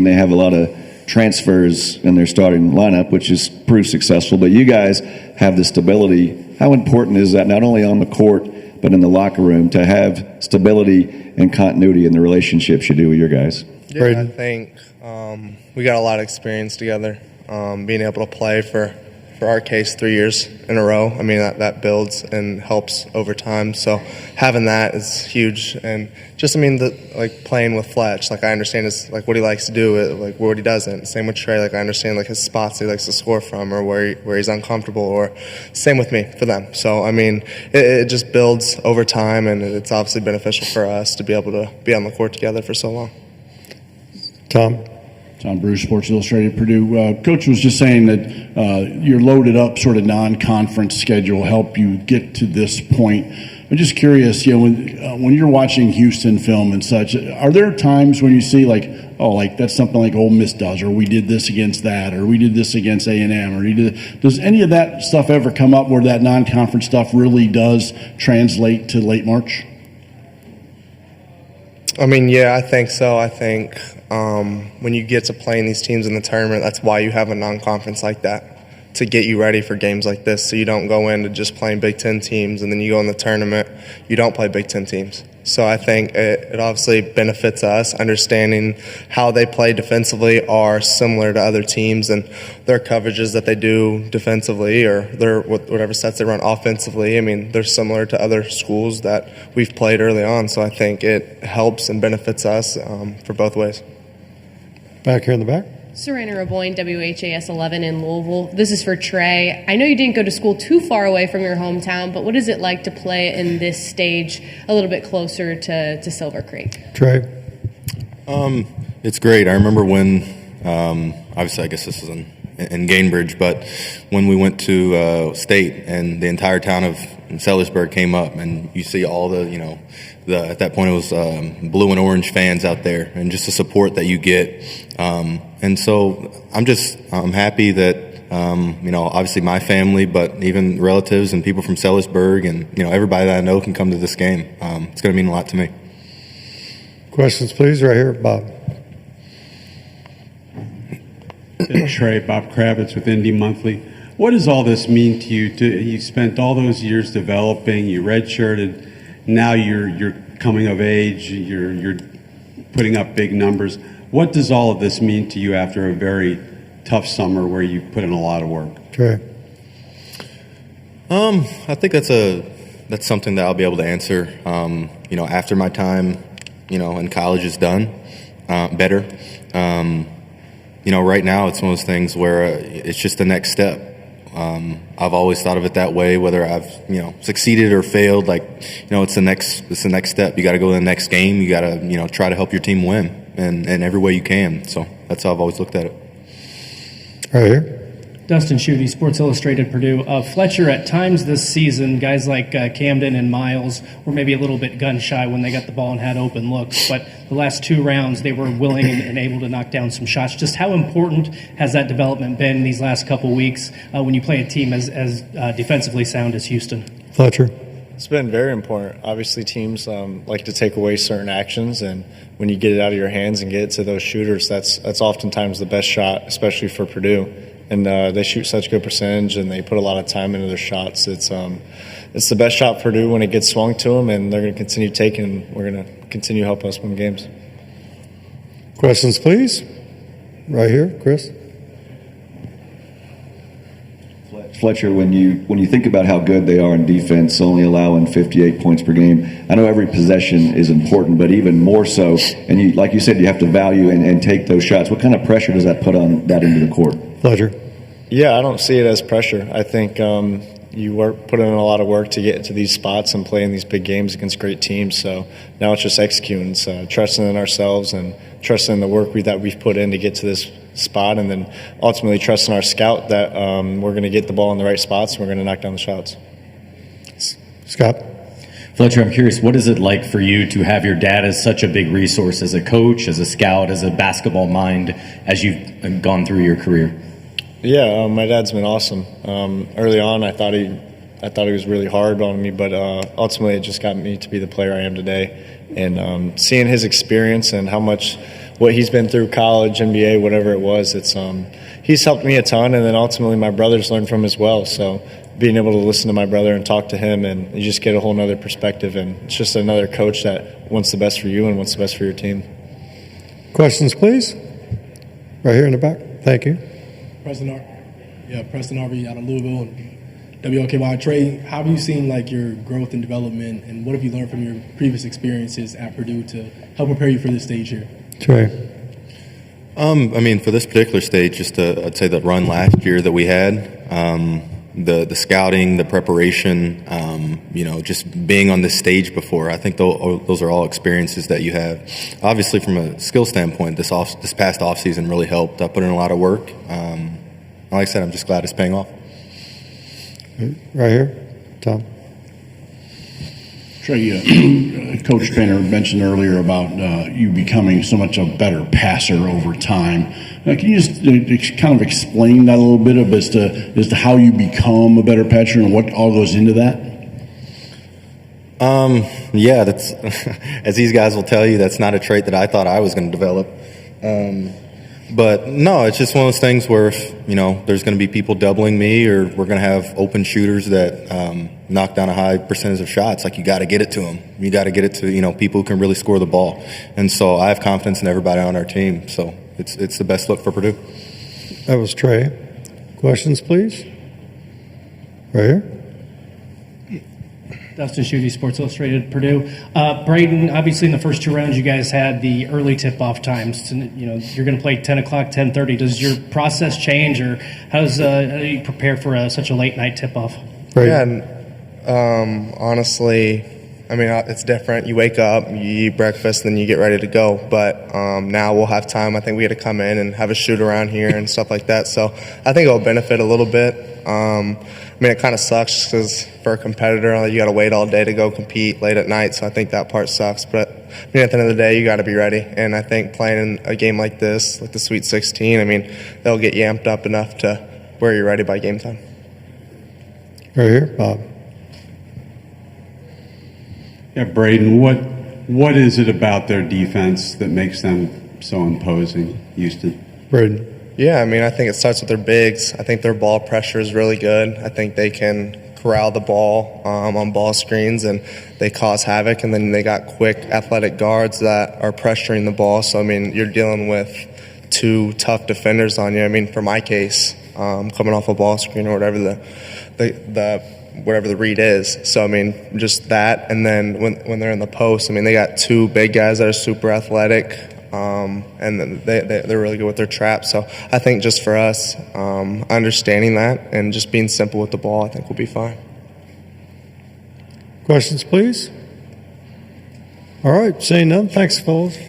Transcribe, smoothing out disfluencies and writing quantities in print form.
They have a lot of transfers in their starting lineup, which has proved successful. But you guys have the stability. How important is that, not only on the court, but in the locker room, to have stability and continuity in the relationships you do with your guys? Yeah, Braden? I think we got a lot of experience together. Being able to play for our case 3 years in a row, I mean, that builds and helps over time. So having that is huge. And just, I mean, like playing with Fletch, like I understand like what he likes to do, like what he doesn't. Same with Trey, like I understand like his spots he likes to score from, or where he's uncomfortable, or same with me for them. So I mean, it just builds over time, and it's obviously beneficial for us to be able to be on the court together for so long. Tom Bruce, Sports Illustrated, Purdue. Coach was just saying that your loaded up sort of non-conference schedule helped you get to this point. I'm just curious, when you're watching Houston film and such, are there times when you see like that's something like Ole Miss does, or we did this against that, or we did this against A&M, or does any of that stuff ever come up where that non-conference stuff really does translate to late March? I mean, yeah, I think so. I think when you get to playing these teams in the tournament, that's why you have a non-conference like that, to get you ready for games like this, so you don't go into just playing Big Ten teams and then you go in the tournament, you don't play Big Ten teams. So I think it obviously benefits us. Understanding how they play defensively are similar to other teams, and their coverages that they do defensively, or their whatever sets they run offensively, I mean, they're similar to other schools that we've played early on. So I think it helps and benefits us for both ways. Back here in the back. Serena Raboyne, WHAS 11 in Louisville. This is for Trey. I know you didn't go to school too far away from your hometown, but what is it like to play in this stage a little bit closer to Silver Creek? Trey? It's great. I remember when, obviously I guess this is in Gainbridge, but when we went to state and the entire town of Sellersburg came up, and you see all the, at that point it was blue and orange fans out there, and just the support that you get. And so I'm happy that, obviously my family, but even relatives and people from Sellersburg and, everybody that I know can come to this game. It's going to mean a lot to me. Questions, please, right here, Bob. Trey, Bob Kravitz with Indy Monthly. What does all this mean to you? You spent all those years developing, you redshirted, now you're coming of age, you're putting up big numbers. What does all of this mean to you after a very tough summer where you put in a lot of work? Trey? I think that's something that I'll be able to answer, after my time, in college is done, better. Right now it's one of those things where it's just the next step. I've always thought of it that way, whether I've, succeeded or failed, it's the next step. You got to go to the next game. You got to, try to help your team win in every way you can. So that's how I've always looked at it. Right here. Dustin Schutte, Sports Illustrated, Purdue. Fletcher, at times this season, guys like Camden and Miles were maybe a little bit gun-shy when they got the ball and had open looks, but the last two rounds they were willing and able to knock down some shots. Just how important has that development been these last couple weeks when you play a team as defensively sound as Houston? Fletcher? It's been very important. Obviously, teams like to take away certain actions, and when you get it out of your hands and get it to those shooters, that's oftentimes the best shot, especially for Purdue. And they shoot such good percentage, and they put a lot of time into their shots. It's the best shot for Purdue when it gets swung to them, and they're going to continue taking. We're going to continue helping us win games. Questions, please. Right here, Chris. Fletcher, when you think about how good they are in defense, only allowing 58 points per game, I know every possession is important, but even more so, and like you said, you have to value and take those shots. What kind of pressure does that put on that into the court? Fletcher? Yeah, I don't see it as pressure. I think you put in a lot of work to get to these spots and play in these big games against great teams. So now it's just executing, trusting in ourselves and trusting in the work that we've put in to get to this spot, and then ultimately trusting our scout that we're going to get the ball in the right spots and we're going to knock down the shots. Scott? Fletcher, I'm curious, what is it like for you to have your dad as such a big resource, as a coach, as a scout, as a basketball mind, as you've gone through your career? Yeah, my dad's been awesome. Early on, I thought he was really hard on me, but ultimately it just got me to be the player I am today. And seeing his experience and how much what he's been through, college, NBA, whatever it was. It's he's helped me a ton, and then ultimately my brothers learned from him as well. So being able to listen to my brother and talk to him, and you just get a whole nother perspective, and it's just another coach that wants the best for you and wants the best for your team. Questions, please. Right here in the back. Thank you. Preston Harvey out of Louisville and WLKY. Trey, how have you seen like your growth and development, and what have you learned from your previous experiences at Purdue to help prepare you for this stage here? Trey. I mean, for this particular stage, just I'd say the run last year that we had, the scouting, the preparation, just being on this stage before. I think those are all experiences that you have. Obviously, from a skill standpoint, this past off season really helped. I put in a lot of work. Like I said, I'm just glad it's paying off. Right here, Tom. Trey, Coach Painter mentioned earlier about you becoming so much a better passer over time. Can you just kind of explain that a little bit as to how you become a better passer and what all goes into that? Yeah, that's as these guys will tell you, that's not a trait that I thought I was going to develop. But no, it's just one of those things where if, there's going to be people doubling me, or we're going to have open shooters that knock down a high percentage of shots. Like, you got to get it to them. You got to get it to people who can really score the ball. And so I have confidence in everybody on our team. So it's the best look for Purdue. That was Trey. Questions, please. Right here. Dustin Schutte, Sports Illustrated, Purdue. Braden, obviously in the first two rounds you guys had the early tip-off times. You're going to play 10 o'clock, 10:30. Does your process change, or how do you prepare for such a late-night tip-off? Yeah, honestly, I mean, it's different. You wake up, you eat breakfast, then you get ready to go. But now we'll have time. I think we get to come in and have a shoot around here and stuff like that. So I think it'll benefit a little bit. I mean, it kind of sucks because for a competitor, you got to wait all day to go compete late at night. So I think that part sucks. But I mean, at the end of the day, you got to be ready. And I think playing in a game like this, like the Sweet 16, I mean, they'll get you amped up enough to where you're ready by game time. Right here, Bob. Yeah, Braden, what is it about their defense that makes them so imposing, Houston? Braden. Yeah, I mean, I think it starts with their bigs. I think their ball pressure is really good. I think they can corral the ball on ball screens, and they cause havoc. And then they got quick, athletic guards that are pressuring the ball. So, I mean, you're dealing with two tough defenders on you. I mean, for my case, coming off a ball screen or whatever the read is. So, I mean, just that. And then when they're in the post, I mean, they got two big guys that are super athletic. And then they're really good with their traps. So I think just for us, understanding that and just being simple with the ball, I think we'll be fine. Questions, please. All right, seeing none, thanks, fellas.